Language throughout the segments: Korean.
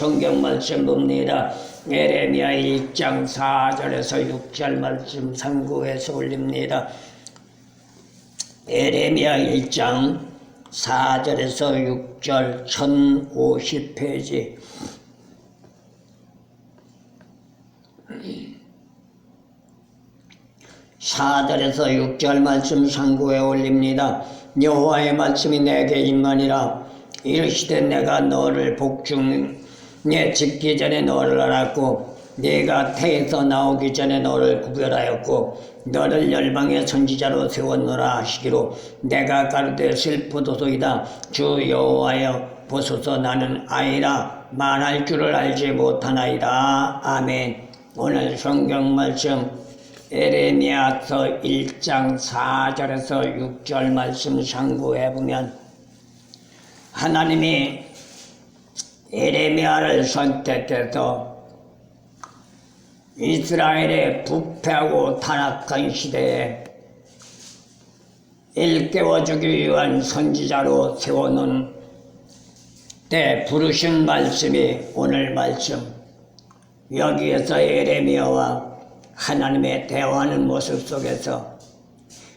성경 말씀 봅니다. 예레미야 1장 4절에서 6절 말씀 상고해서 올립니다. 예레미야 1장 4절에서 6절 1050페이지. 사절에서 6절 말씀 상고해 올립니다. 여호와의 말씀이 내게 임하니라. 이르시되 내가 너를 복중에 짓기 전에 너를 알았고 네가 태에서 나오기 전에 너를 구별하였고 너를 열방의 선지자로 세웠노라 하시기로 내가 가로되 슬프도소이다. 주 여호와여 보소서 나는 아이라 말할 줄을 알지 못하나이다. 아멘. 오늘 성경 말씀 예레미야서 1장 4절에서 6절 말씀 상고해보면 하나님이 예레미야를 선택해서 이스라엘의 부패하고 타락한 시대에 일깨워주기 위한 선지자로 세워놓은 때 부르신 말씀이 오늘 말씀. 여기에서 예레미야와 하나님의 대화하는 모습 속에서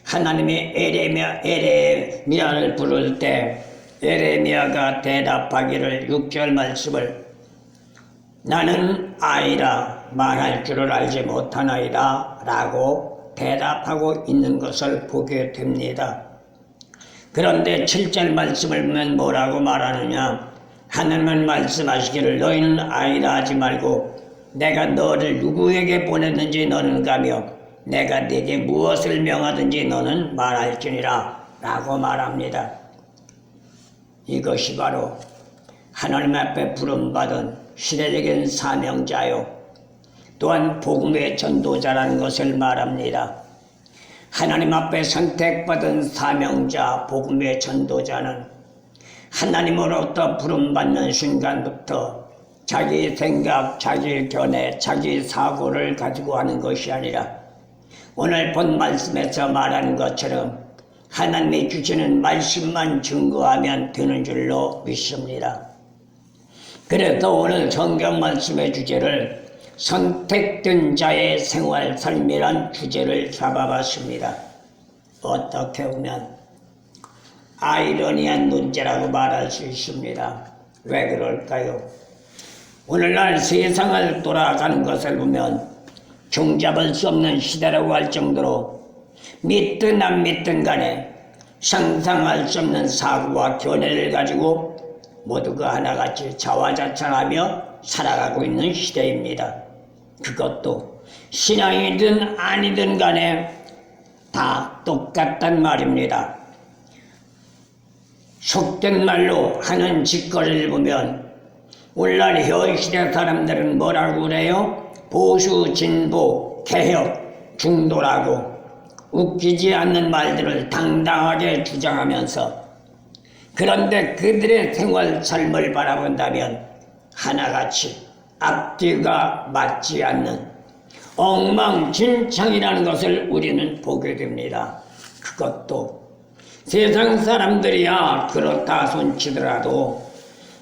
하나님이 예레미야를 부를 때 예레미야가 대답하기를 6절 말씀을 나는 아이라 말할 줄을 알지 못하나이다 라고 대답하고 있는 것을 보게 됩니다. 그런데 7절 말씀을 보면 뭐라고 말하느냐. 하나님은 말씀하시기를 너희는 아이라 하지 말고 내가 너를 누구에게 보냈는지 너는 가며 내가 네게 무엇을 명하든지 너는 말할지니라 라고 말합니다. 이것이 바로 하나님 앞에 부름받은 시대적인 사명자요 또한 복음의 전도자라는 것을 말합니다. 하나님 앞에 선택받은 사명자 복음의 전도자는 하나님으로부터 부름받는 순간부터 자기 생각, 자기 견해, 자기 사고를 가지고 하는 것이 아니라 오늘 본 말씀에서 말하는 것처럼 하나님이 주시는 말씀만 증거하면 되는 줄로 믿습니다. 그래서 오늘 성경 말씀의 주제를 선택된 자의 생활 삶이란 주제를 잡아봤습니다. 어떻게 보면 아이러니한 논제라고 말할 수 있습니다. 왜 그럴까요? 오늘날 세상을 돌아가는 것을 보면 종잡을 수 없는 시대라고 할 정도로 믿든 안 믿든 간에 상상할 수 없는 사고와 견해를 가지고 모두가 하나같이 자화자찬하며 살아가고 있는 시대입니다. 그것도 신앙이든 아니든 간에 다 똑같단 말입니다. 속된 말로 하는 짓거리를 보면 오늘날 현시대 사람들은 뭐라고 그래요? 보수, 진보, 개혁, 중도라고 웃기지 않는 말들을 당당하게 주장하면서 그런데 그들의 생활 삶을 바라본다면 하나같이 앞뒤가 맞지 않는 엉망진창이라는 것을 우리는 보게 됩니다. 그것도 세상 사람들이야 그렇다 손치더라도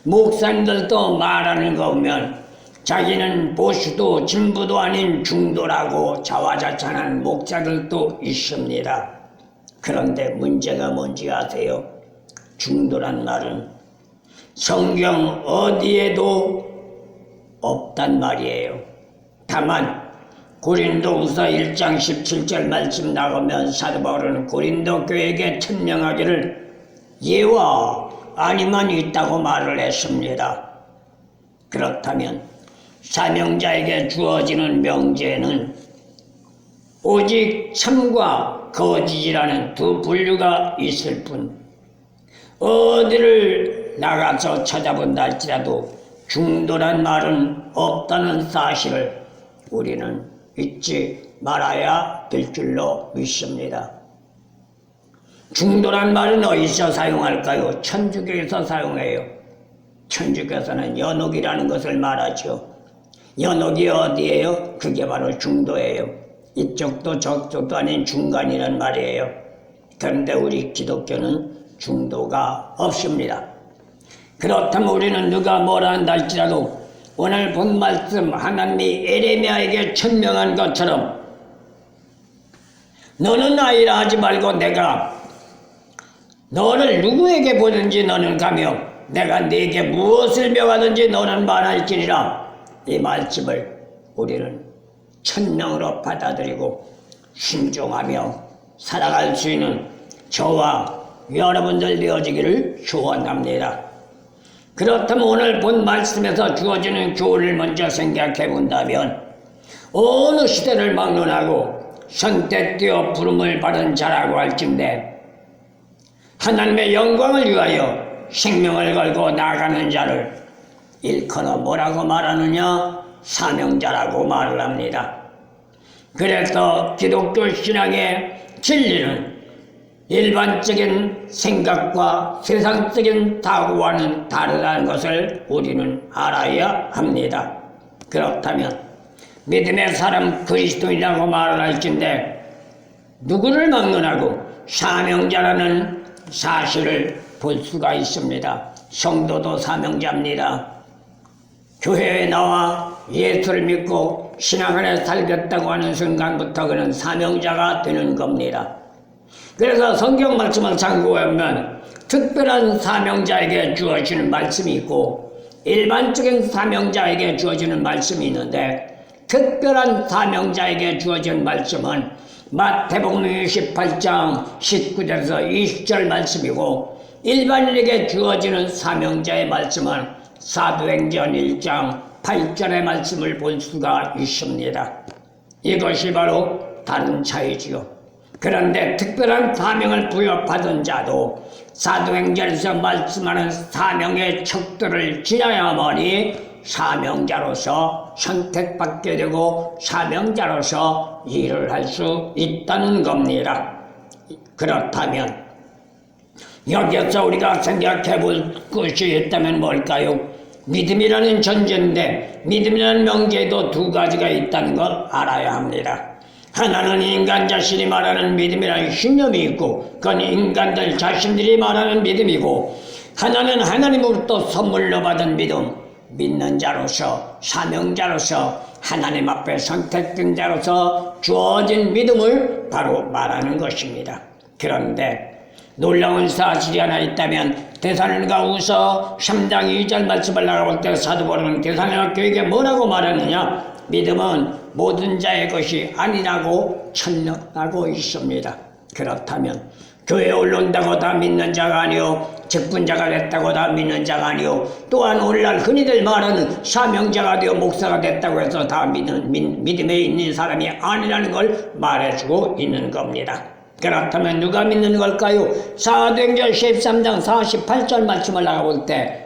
목사님들도 말하는 거 보면 자기는 보수도 진보도 아닌 중도라고 자화자찬하는 목사들도 있습니다. 그런데 문제가 뭔지 아세요? 중도란 말은 성경 어디에도 없단 말이에요. 다만 고린도후서 1장 17절 말씀 나가면 사도 바울은 고린도 교회에게 천명하기를 예와 아니만 있다고 말을 했습니다. 그렇다면 사명자에게 주어지는 명제는 오직 참과 거짓이라는 두 분류가 있을 뿐 어디를 나가서 찾아본다 할지라도 중도란 말은 없다는 사실을 우리는 잊지 말아야 될 줄로 믿습니다. 중도란 말은 어디서 사용할까요? 천주교에서 사용해요. 천주교에서는 연옥이라는 것을 말하죠. 연옥이 어디예요? 그게 바로 중도예요. 이쪽도 저쪽도 아닌 중간이란 말이에요. 그런데 우리 기독교는 중도가 없습니다. 그렇다면 우리는 누가 뭐라 한다 할지라도 오늘 본 말씀 하나님이 에레미야에게 천명한 것처럼 너는 아이라 하지 말고 내가 너를 누구에게 보든지 너는 가며 내가 네게 무엇을 명하든지 너는 말할지니라. 이 말씀을 우리는 천명으로 받아들이고 순종하며 살아갈 수 있는 저와 여러분들 되어지기를 축원합니다. 그렇다면 오늘 본 말씀에서 주어지는 교훈을 먼저 생각해 본다면 어느 시대를 막론하고 선택되어 부름을 받은 자라고 할진대 하나님의 영광을 위하여 생명을 걸고 나가는 자를 일컬어 뭐라고 말하느냐? 사명자라고 말을 합니다. 그래서 기독교 신앙의 진리는 일반적인 생각과 세상적인 사고와는 다르다는 것을 우리는 알아야 합니다. 그렇다면 믿음의 사람 그리스도인이라고 말을 할진대 누구를 막론하고 사명자라는 사실을 볼 수가 있습니다. 성도도 사명자입니다. 교회에 나와 예수를 믿고 신앙 안에 살겠다고 하는 순간부터 그는 사명자가 되는 겁니다. 그래서 성경 말씀을 참고하면 특별한 사명자에게 주어지는 말씀이 있고 일반적인 사명자에게 주어지는 말씀이 있는데 특별한 사명자에게 주어진 말씀은 마태복음 28장 19절에서 20절 말씀이고 일반인에게 주어지는 사명자의 말씀은 사도행전 1장 8절의 말씀을 볼 수가 있습니다. 이것이 바로 다른 차이지요. 그런데 특별한 사명을 부여받은 자도 사도행전에서 말씀하는 사명의 척도를 지나야만이 사명자로서 선택받게 되고 사명자로서 일을 할 수 있다는 겁니다. 그렇다면 여기서 우리가 생각해 볼 것이 있다면 뭘까요? 믿음이라는 존재인데 믿음이라는 명제에도 두 가지가 있다는 걸 알아야 합니다. 하나는 인간 자신이 말하는 믿음이라는 신념이 있고 그건 인간들 자신들이 말하는 믿음이고 하나는 하나님으로부터 선물로 받은 믿음, 믿는 자로서 사명자로서 하나님 앞에 선택된 자로서 주어진 믿음을 바로 말하는 것입니다. 그런데 놀라운 사실이 하나 있다면 데살로니가후서 3장 2절 말씀을 나가볼 때 사도 바울은 데살로니가 교회에게 뭐라고 말하느냐? 믿음은 모든 자의 것이 아니라고 천명하고 있습니다. 그렇다면 교회에 올라온다고 다 믿는 자가 아니요 직분자가 됐다고 다 믿는 자가 아니요 또한 오늘날 흔히들 말하는 사명자가 되어 목사가 됐다고 해서 다 믿음에 있는 사람이 아니라는 걸 말해주고 있는 겁니다. 그렇다면 누가 믿는 걸까요? 사도행전 13장 48절 말씀을 나가볼 때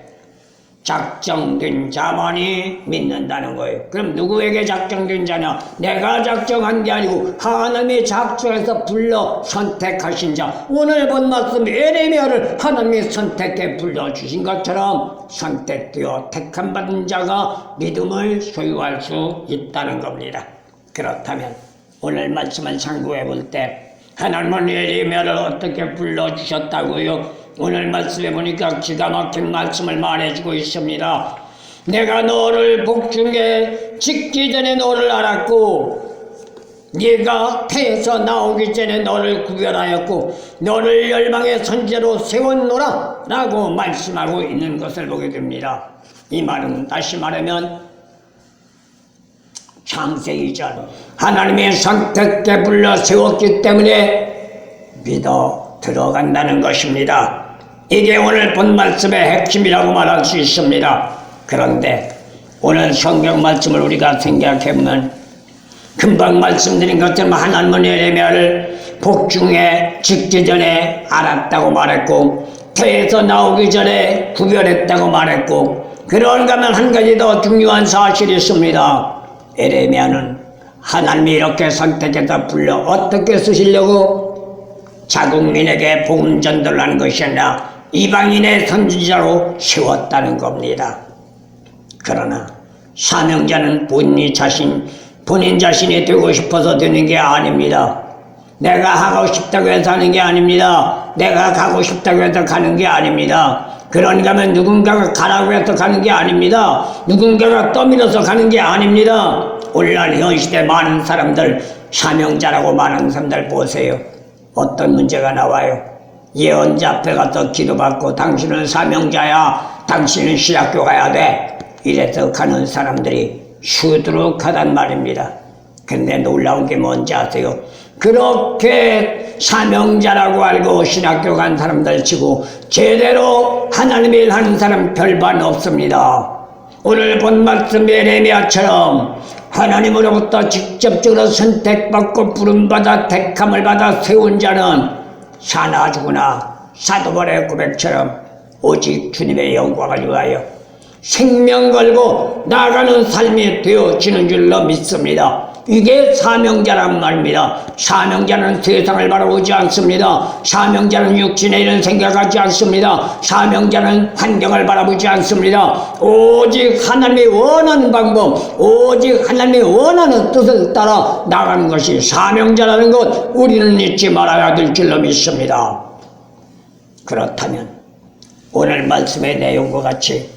작정된 자만이 믿는다는 거예요. 그럼 누구에게 작정된 자냐? 내가 작정한 게 아니고 하나님이 작정해서 불러 선택하신 자. 오늘 본 말씀 에레미야를 하나님이 선택해 불러주신 것처럼 선택되어 택함받은 자가 믿음을 소유할 수 있다는 겁니다. 그렇다면 오늘 말씀을 참고해 볼 때 하나님은 에레미야를 어떻게 불러주셨다고요? 오늘 말씀해 보니까 기가 막힌 말씀을 말해주고 있습니다. 내가 너를 복중에 짓기 전에 너를 알았고 네가 태에서 나오기 전에 너를 구별하였고 너를 열방의 선지자로 세웠노라 라고 말씀하고 있는 것을 보게 됩니다. 이 말은 다시 말하면 창세기 전 하나님의 선택에 불러 세웠기 때문에 믿어 들어간다는 것입니다. 이게 오늘 본 말씀의 핵심이라고 말할 수 있습니다. 그런데 오늘 성경 말씀을 우리가 생각해보면 금방 말씀드린 것처럼 하나님은 에레미야를 복중에 짓기 전에 알았다고 말했고 태에서 나오기 전에 구별했다고 말했고 그런가 하면 한 가지 더 중요한 사실이 있습니다. 에레미야는 하나님이 이렇게 선택해서 불러 어떻게 쓰시려고 자국민에게 복음 전도를 하는 것이 아니라 이방인의 선지자로 세웠다는 겁니다. 그러나 사명자는 본인 자신이 되고 싶어서 되는 게 아닙니다. 내가 하고 싶다고 해서 하는 게 아닙니다. 내가 가고 싶다고 해서 가는 게 아닙니다. 그런가 하면 누군가가 가라고 해서 가는 게 아닙니다. 누군가가 떠밀어서 가는 게 아닙니다. 오늘날 현 시대 많은 사람들, 사명자라고 많은 사람들 보세요. 어떤 문제가 나와요? 예언자 앞에 가서 기도받고 당신은 사명자야, 당신은 신학교 가야 돼, 이래서 가는 사람들이 수두룩하단 말입니다. 근데 놀라운 게 뭔지 아세요? 그렇게 사명자라고 알고 신학교 간 사람들 치고 제대로 하나님의 일 하는 사람 별반 없습니다. 오늘 본 말씀 예레미야처럼 하나님으로부터 직접적으로 선택받고 부름받아 택함을 받아 세운 자는 사나 죽으나 사도바울의 고백처럼 오직 주님의 영광을 위하여 생명 걸고 나아가는 삶이 되어지는 줄로 믿습니다. 이게 사명자란 말입니다. 사명자는 세상을 바라보지 않습니다. 사명자는 육신의 일은 생각하지 않습니다. 사명자는 환경을 바라보지 않습니다. 오직 하나님이 원하는 방법, 오직 하나님이 원하는 뜻을 따라 나가는 것이 사명자라는 것, 우리는 잊지 말아야 될 줄로 믿습니다. 그렇다면 오늘 말씀의 내용과 같이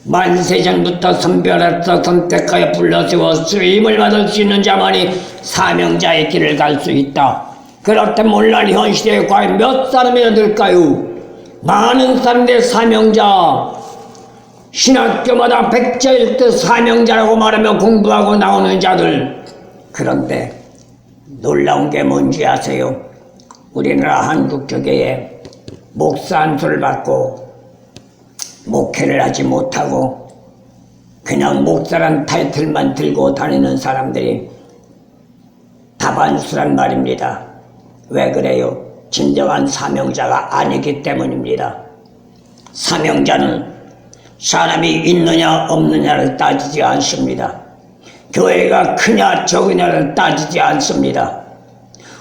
만세전부터 선별해서 선택하여 불러세워 쓰임을 받을 수 있는 자만이 사명자의 길을 갈 수 있다. 그렇다면 오늘날 현 시대에 과연 몇 사람이나 될까요? 많은 사람들의 사명자, 신학교마다 백자일대 사명자라고 말하며 공부하고 나오는 자들. 그런데 놀라운 게 뭔지 아세요? 우리나라 한국교계에 목사 안수를 받고 목회를 하지 못하고 그냥 목사란 타이틀만 들고 다니는 사람들이 다반수란 말입니다. 왜 그래요? 진정한 사명자가 아니기 때문입니다. 사명자는 사람이 있느냐 없느냐를 따지지 않습니다. 교회가 크냐 적으냐를 따지지 않습니다.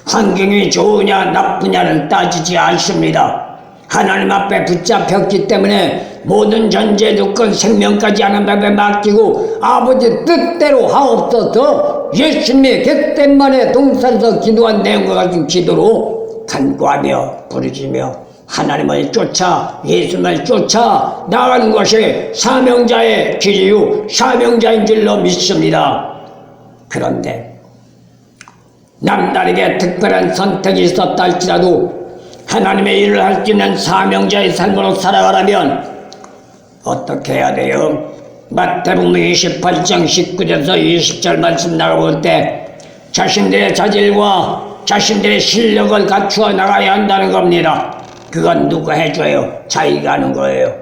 환경이 좋으냐 나쁘냐를 따지지 않습니다. 하나님 앞에 붙잡혔기 때문에 모든 전제 조건 생명까지 하나님 앞에 맡기고 아버지 뜻대로 하옵소서 예수님의 객된만에 동산에서 기도한 내용과 같은 기도로 간구하며 부르짖으며 하나님을 쫓아 예수님을 쫓아 나가는 것이 사명자의 길이요 사명자인 줄로 믿습니다. 그런데 남다르게 특별한 선택이 있었다 할지라도 하나님의 일을 할 수 있는 사명자의 삶으로 살아가려면 어떻게 해야 돼요? 마태복음 28장 19절에서 20절 말씀 나가볼 때 자신들의 자질과 자신들의 실력을 갖추어 나가야 한다는 겁니다. 그건 누가 해줘요? 자기가 하는 거예요.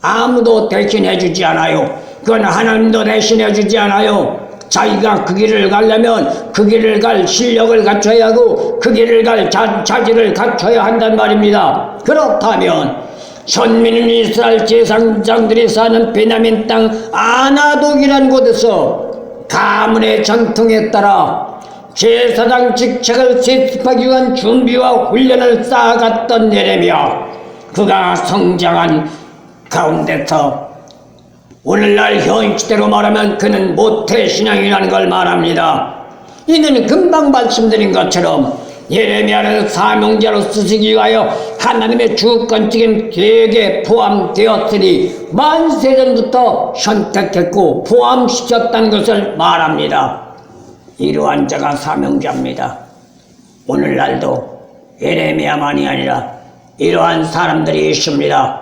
아무도 대신해주지 않아요. 그건 하나님도 대신해주지 않아요. 자기가 그 길을 가려면 그 길을 갈 실력을 갖춰야 하고 그 길을 갈 자질을 갖춰야 한단 말입니다. 그렇다면 선민인 이스라엘 제사장들이 사는 베냐민 땅 아나독이라는 곳에서 가문의 전통에 따라 제사장 직책을 세습하기 위한 준비와 훈련을 쌓아갔던 예레미야, 그가 성장한 가운데서 오늘날 현 시대로 말하면 그는 모태신앙이라는 걸 말합니다. 이는 금방 말씀드린 것처럼 예레미야를 사명자로 쓰시기 위하여 하나님의 주권적인 계획에 포함되었으니 만세전부터 선택했고 포함시켰다는 것을 말합니다. 이러한 자가 사명자입니다. 오늘날도 예레미야만이 아니라 이러한 사람들이 있습니다.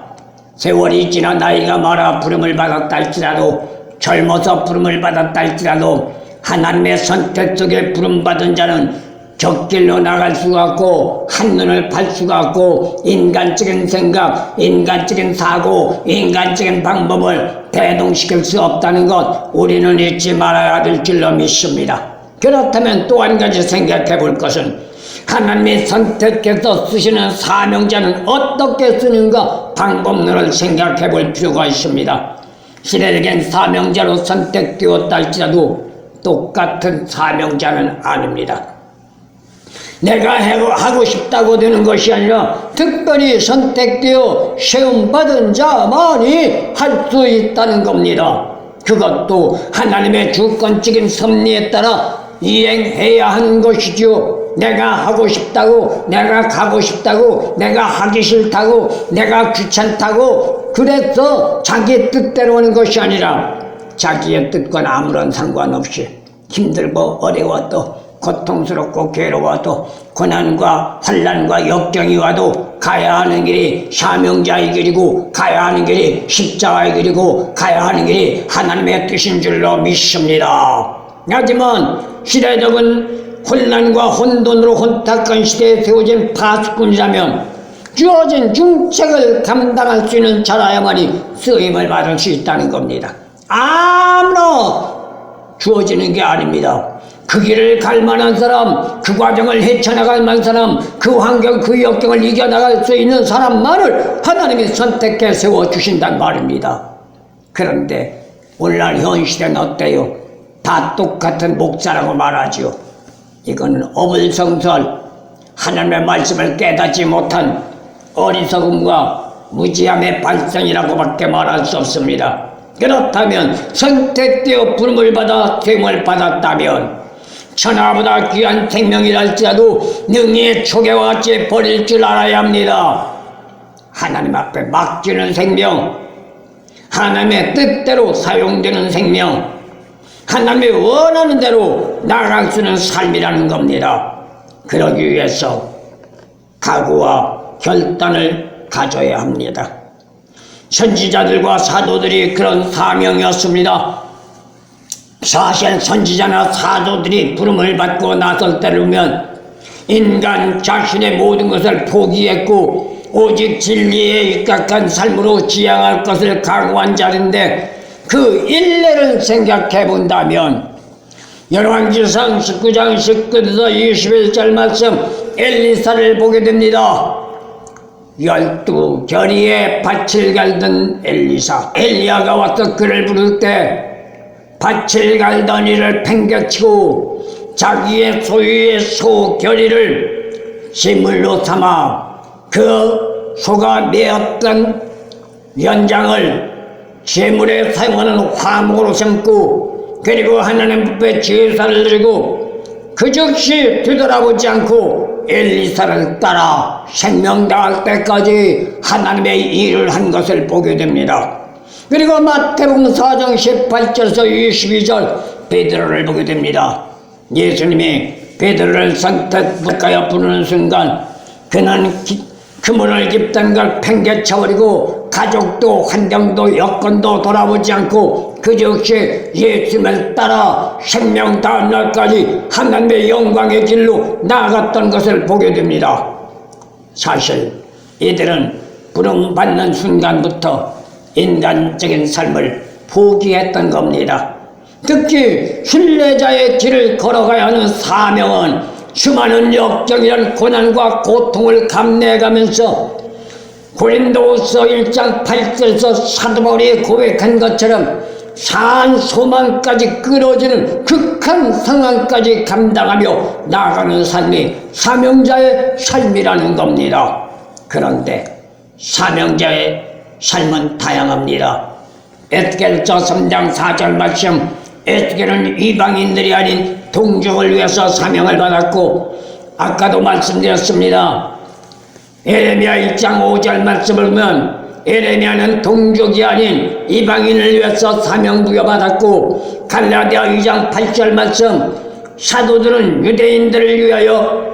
세월이 지나 나이가 많아 부름을 받았다 할지라도 젊어서 부름을 받았다 할지라도 하나님의 선택 속에 부름받은 자는 곁길로 나갈 수가 없고 한눈을 팔 수가 없고 인간적인 생각, 인간적인 사고, 인간적인 방법을 대동시킬 수 없다는 것 우리는 잊지 말아야 될 줄로 믿습니다. 그렇다면 또 한 가지 생각해 볼 것은 하나님이 선택해서 쓰시는 사명자는 어떻게 쓰는가 방법론을 생각해 볼 필요가 있습니다. 시대적인 사명자로 선택되었다 할지라도 똑같은 사명자는 아닙니다. 내가 하고 싶다고 되는 것이 아니라 특별히 선택되어 세움받은 자만이 할 수 있다는 겁니다. 그것도 하나님의 주권적인 섭리에 따라 이행해야 하는 것이죠. 내가 하고 싶다고, 내가 가고 싶다고, 내가 하기 싫다고, 내가 귀찮다고 그래서 자기 뜻대로 하는 것이 아니라 자기의 뜻과 아무런 상관없이 힘들고 어려워도 고통스럽고 괴로워도 고난과 환난과 역경이 와도 가야 하는 길이 사명자의 길이고 가야 하는 길이 십자가의 길이고 가야 하는 길이 하나님의 뜻인 줄로 믿습니다. 하지만 시대적인 혼란과 혼돈으로 혼탁한 시대에 세워진 파수꾼이라면 주어진 중책을 감당할 수 있는 자라야만이 쓰임을 받을 수 있다는 겁니다. 아무나 주어지는 게 아닙니다. 그 길을 갈 만한 사람, 그 과정을 헤쳐나갈 만한 사람, 그 환경, 그 역경을 이겨나갈 수 있는 사람만을 하나님이 선택해 세워주신단 말입니다. 그런데 오늘날 현 시대는 어때요? 다 똑같은 목사라고 말하지요. 이거는 어불성설, 하나님의 말씀을 깨닫지 못한 어리석음과 무지함의 발생이라고밖에 말할 수 없습니다. 그렇다면 선택되어 부름을 받아 생을 받았다면 천하보다 귀한 생명이라 할지라도 능히 초계와 같이 버릴 줄 알아야 합니다. 하나님 앞에 맡기는 생명, 하나님의 뜻대로 사용되는 생명, 하나님이 원하는 대로 나아갈 수 있는 삶이라는 겁니다. 그러기 위해서 각오와 결단을 가져야 합니다. 선지자들과 사도들이 그런 사명이었습니다. 사실 선지자나 사도들이 부름을 받고 나설 때를 보면 인간 자신의 모든 것을 포기했고 오직 진리에 입각한 삶으로 지향할 것을 각오한 자인데 그 일례를 생각해 본다면 열왕기상 19장 19절에서 21절 말씀 엘리사를 보게 됩니다. 12결의에 밭을 갈던 엘리사, 엘리야가 와서 그를 부를 때 밭을 갈던 이를 팽개치고 자기의 소유의 소 결의를 제물로 삼아 그 소가 메었던 연장을 제물에 사용하는 화목으로 삼고 그리고 하나님 앞에 제사를 드리고 그 즉시 되돌아보지 않고 엘리사를 따라 생명 다할 때까지 하나님의 일을 한 것을 보게 됩니다. 그리고 마태복음 4장 18절에서 22절 베드로를 보게 됩니다. 예수님이 베드로를 선택하여 부르는 순간 그는 그물을 깊던 걸 팽개쳐버리고 가족도 환경도 여건도 돌아보지 않고 그 즉시 예수님을 따라 생명 다한 날까지 하나님의 영광의 길로 나아갔던 것을 보게 됩니다. 사실 이들은 부름받는 순간부터 인간적인 삶을 포기했던 겁니다. 특히 순례자의 길을 걸어가야 하는 사명은 수많은 역경이란 고난과 고통을 감내해가면서 고린도후서 1장 8절에서 사도 바울이 고백한 것처럼 산 소망까지 끊어지는 극한 상황까지 감당하며 나아가는 삶이 사명자의 삶이라는 겁니다. 그런데 사명자의 삶은 다양합니다. 에스겔서 3장 4절 말씀, 에스겔은 이방인들이 아닌 동족을 위해서 사명을 받았고 아까도 말씀드렸습니다. 에레미야 1장 5절 말씀을 보면 에레미야는 동족이 아닌 이방인을 위해서 사명 부여받았고 갈라디아 2장 8절 말씀, 사도들은 유대인들을 위하여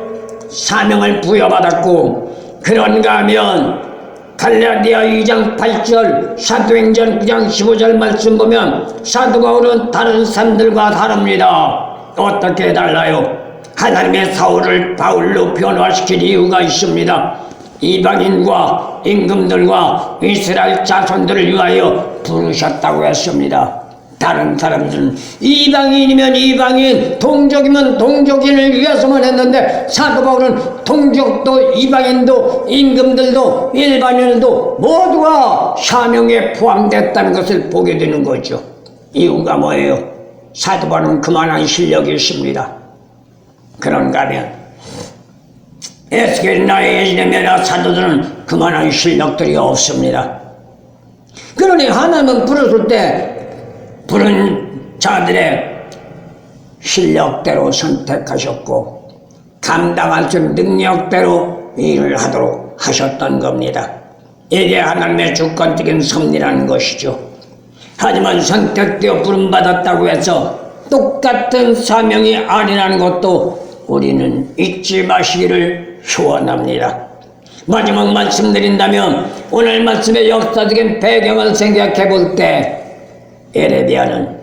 사명을 부여받았고 그런가 하면 갈라디아 2장 8절, 사도행전 9장 15절 말씀 보면 사도 바울은 다른 사람들과 다릅니다. 어떻게 달라요? 하나님의 사울을 바울로 변화시킨 이유가 있습니다. 이방인과 임금들과 이스라엘 자손들을 위하여 부르셨다고 했습니다. 다른 사람들은 이방인이면 이방인, 동족이면 동족인을 위해서만 했는데 사도 바울은 동족도 이방인도 임금들도 일반인도 모두가 사명에 포함됐다는 것을 보게 되는 거죠. 이유가 뭐예요? 사도 바울은 그만한 실력이 있습니다. 그런가 하면 에스겔이나 예레미야 사도들은 그만한 실력들이 없습니다. 그러니 하나님은 부르실 때 부른 자들의 실력대로 선택하셨고 감당할 수 있는 능력대로 일을 하도록 하셨던 겁니다. 이게 하나님의 주권적인 섭리라는 것이죠. 하지만 선택되어 부름받았다고 해서 똑같은 사명이 아니라는 것도 우리는 잊지 마시기를 소원합니다. 마지막 말씀드린다면 오늘 말씀의 역사적인 배경을 생각해 볼 때 에레미야는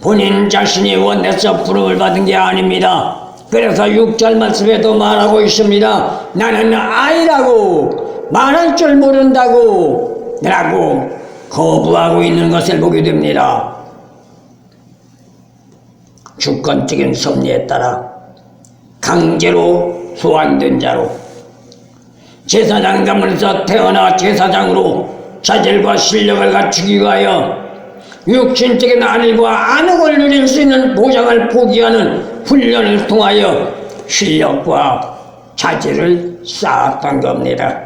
본인 자신이 원해서 부름을 받은 게 아닙니다. 그래서 6절 말씀에도 말하고 있습니다. 나는 아이라고 말할 줄 모른다고 라고 거부하고 있는 것을 보게 됩니다. 주권적인 섭리에 따라 강제로 소환된 자로 제사장 가문에서 태어나 제사장으로 자질과 실력을 갖추기 위하여 육신적인 안일과 안혹을 누릴 수 있는 보장을 포기하는 훈련을 통하여 실력과 자질을 쌓았던 겁니다.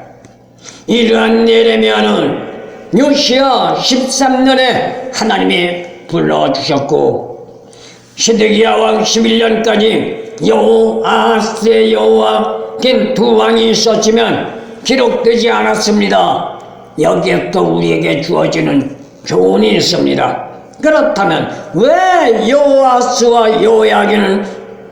이러한 예레미야는 요시야 13년에 하나님이 불러주셨고 시드기야 왕 11년까지 여호아스의 여호와긴 두 왕이 있었지만 기록되지 않았습니다. 여기에 또 우리에게 주어지는 교훈이 있습니다. 그렇다면 왜 여호아스와 여호야긴은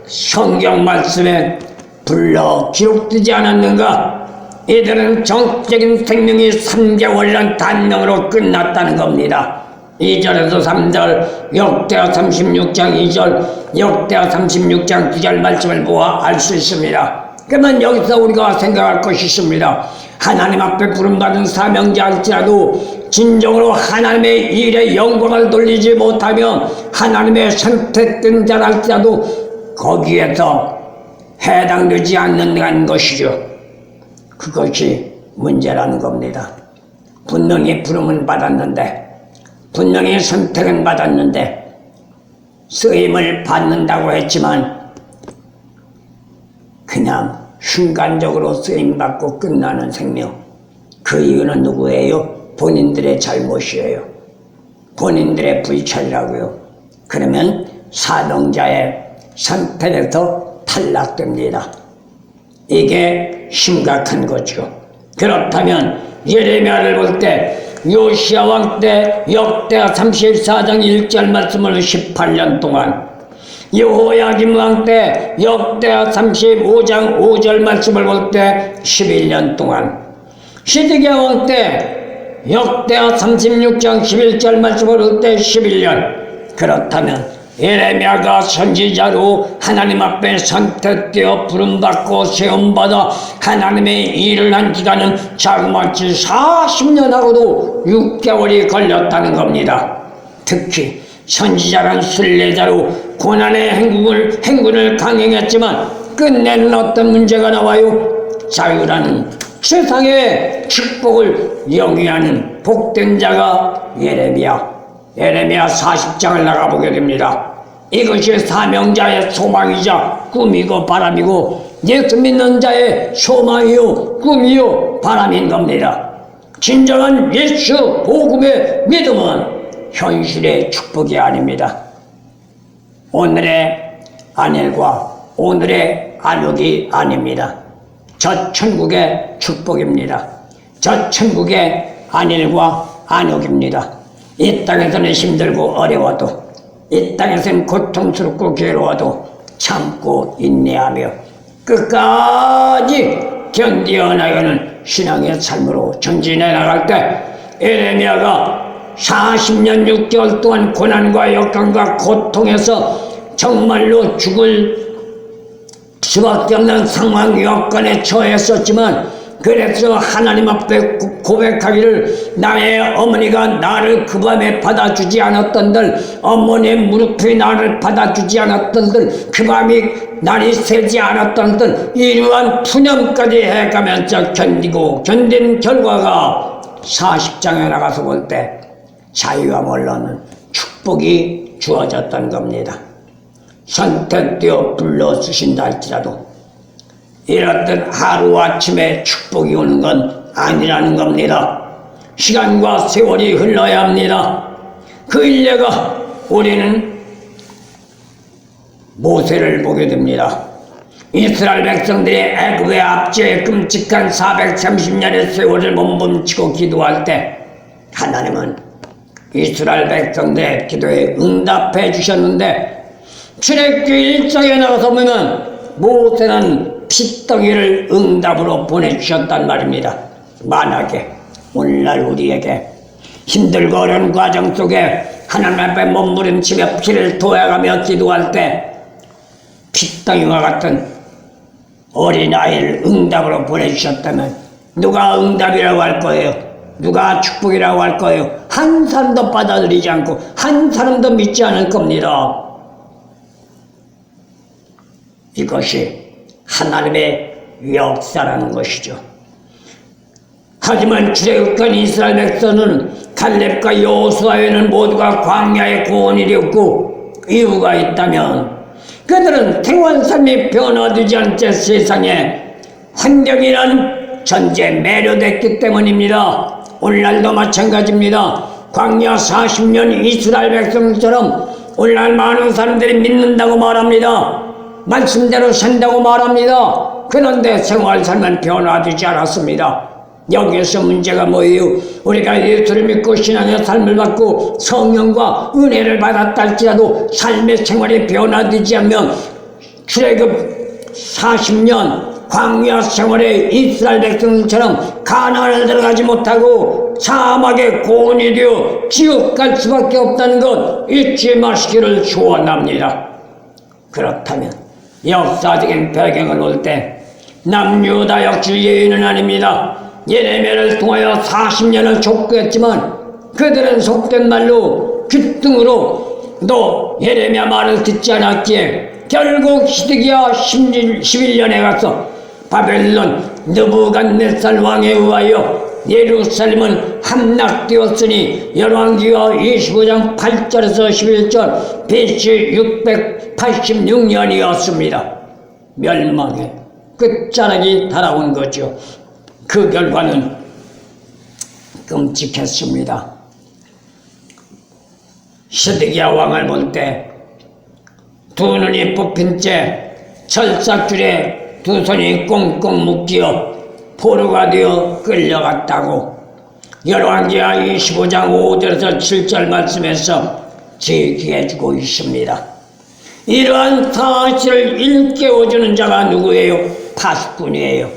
성경 말씀에 불러 기록되지 않았는가? 이들은 정적인 생명이 3개월간 단명으로 끝났다는 겁니다. 2절에서 3절, 역대하 36장 2절, 역대하 36장 9절 말씀을 보아 알 수 있습니다. 그러면 여기서 우리가 생각할 것이 있습니다. 하나님 앞에 부름받은 사명자일지라도 진정으로 하나님의 일에 영광을 돌리지 못하며 하나님의 선택된 자랄지라도 거기에서 해당되지 않는 것이죠. 그것이 문제라는 겁니다. 분명히 부름은 받았는데, 분명히 선택은 받았는데, 쓰임을 받는다고 했지만 그냥 순간적으로 쓰임받고 끝나는 생명. 그 이유는 누구예요? 본인들의 잘못이에요. 본인들의 불찰이라고요. 그러면 사명자의 선택에서 탈락됩니다. 이게 심각한 거죠. 그렇다면 예레미야를 볼 때 요시야 왕 때 역대하 34장 1절 말씀을 18년 동안, 여호야김 왕 때 역대하 35장 5절 말씀을 볼 때 11년 동안, 시드기야 왕 때 역대하 36장 11절 말씀을 볼 때 11년. 그렇다면 예레미야가 선지자로 하나님 앞에 선택되어 부름받고 세움받아 하나님의 일을 한 기간은 자그마치 40년하고도 6개월이 걸렸다는 겁니다. 특히 선지자란 순례자로 고난의 행군을 강행했지만 끝내는 어떤 문제가 나와요? 자유라는 세상의 축복을 영위하는 복된 자가 예레미야 40장을 나가보게 됩니다. 이것이 사명자의 소망이자 꿈이고 바람이고 예수 믿는 자의 소망이요 꿈이요 바람인 겁니다. 진정한 예수 복음의 믿음은 현실의 축복이 아닙니다. 오늘의 안일과 오늘의 안욕이 아닙니다. 저 천국의 축복입니다. 저 천국의 안일과 안욕입니다. 이 땅에서는 힘들고 어려워도, 이 땅에서는 고통스럽고 괴로워도 참고 인내하며 끝까지 견디어 나가는 신앙의 삶으로 전진해 나갈 때 예레미야가 40년 6개월 동안 고난과 역경과 고통에서 정말로 죽을 수밖에 없는 상황 여건에 처했었지만, 그래서 하나님 앞에 고백하기를 나의 어머니가 나를 그 밤에 받아주지 않았던들, 어머니의 무릎이 나를 받아주지 않았던들, 그 밤이 날이 새지 않았던들, 이러한 푸념까지 해가면서 견딘 결과가 40장에 나가서 볼 때 자유와 물론은 축복이 주어졌던 겁니다. 선택되어 불러주신다 할지라도 이렇듯 하루아침에 축복이 오는 건 아니라는 겁니다. 시간과 세월이 흘러야 합니다. 그 일례가 우리는 모세를 보게 됩니다. 이스라엘 백성들이 애굽의 압제에 끔찍한 430년의 세월을 몸부림치고 기도할 때 하나님은 이스라엘 백성들의 기도에 응답해 주셨는데, 출애굽기 1장에 나가서 보면 모세는 핏덩이를 응답으로 보내주셨단 말입니다. 만약에 오늘날 우리에게 힘들고 어려운 과정 속에 하나님 앞에 몸부림치며 피를 토해가며 기도할 때 핏덩이와 같은 어린아이를 응답으로 보내주셨다면 누가 응답이라고 할 거예요? 누가 축복이라고 할 거예요? 한 사람도 받아들이지 않고 한 사람도 믿지 않을 겁니다. 이것이 하나님의 역사라는 것이죠. 하지만 출애굽한 이스라엘 백성은 갈렙과 여호수아에는 모두가 광야의 고원이 되었고, 이유가 있다면 그들은 생활 삶이 변화되지 않자 세상에 환경이란 전제에 매료됐기 때문입니다. 오늘날도 마찬가지입니다. 광야 40년 이스라엘 백성처럼 오늘날 많은 사람들이 믿는다고 말합니다. 말씀대로 산다고 말합니다. 그런데 생활 삶은 변화되지 않았습니다. 여기에서 문제가 뭐예요? 우리가 예수를 믿고 신앙의 삶을 받고 성령과 은혜를 받았다 할지라도 삶의 생활이 변화되지 않으면 출애굽 40년 광야 생활에 이스라엘 백성처럼 가나안을 들어가지 못하고 사막의 고원이 되어 지옥 갈 수밖에 없다는 것 잊지 마시기를 축원합니다. 그렇다면 역사적인 배경을 볼 때 남유다 역시 예외는 아닙니다. 예레미야를 통하여 40년을 촉구했지만 그들은 속된 말로 귓등으로 너 예레미야 말을 듣지 않았기에 결국 시드기야 11년에 가서 바벨론 느부갓네살 왕에 의하여 예루살렘은 함락되었으니 열왕기하 25장 8절에서 11절 BC 686년이었습니다. 멸망의 끝자락이 달아온 거죠. 그 결과는 끔찍했습니다. 시드기야 왕을 볼 때 두 눈이 뽑힌 채 철사줄에 두 손이 꽁꽁 묶여 포로가 되어 끌려갔다고 열왕기하 25장 5절에서 7절 말씀에서 제기해주고 있습니다. 이러한 사실을 일깨워주는 자가 누구예요? 파수꾼이에요.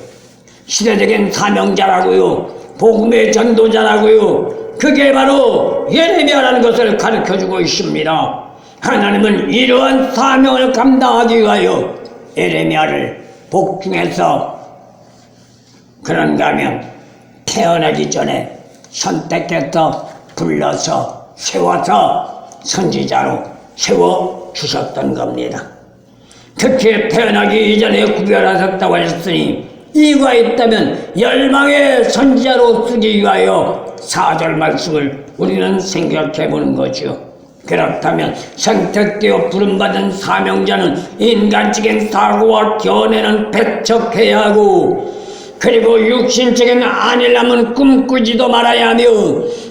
시대적인 사명자라고요. 복음의 전도자라고요. 그게 바로 예레미야라는 것을 가르쳐주고 있습니다. 하나님은 이러한 사명을 감당하기 위하여 예레미야를 복중에서 그런가 하면 태어나기 전에 선택해서 불러서 세워서 선지자로 세워주셨던 겁니다. 특히 태어나기 이전에 구별하셨다고 했으니 이유가 있다면 열망의 선지자로 쓰기 위하여 4절 말씀을 우리는 생각해 보는 거죠. 그렇다면 선택되어 부름받은 사명자는 인간적인 사고와 견해는 배척해야 하고, 그리고 육신적인 안일함은 꿈꾸지도 말아야 하며,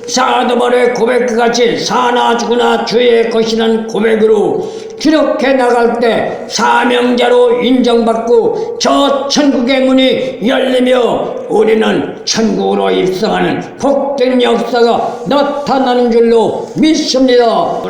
사도바울의 고백과 같이 사나 죽으나 주의 것이라는 고백으로 기록해 나갈 때 사명자로 인정받고 저 천국의 문이 열리며 우리는 천국으로 입성하는 복된 역사가 나타나는 줄로 믿습니다.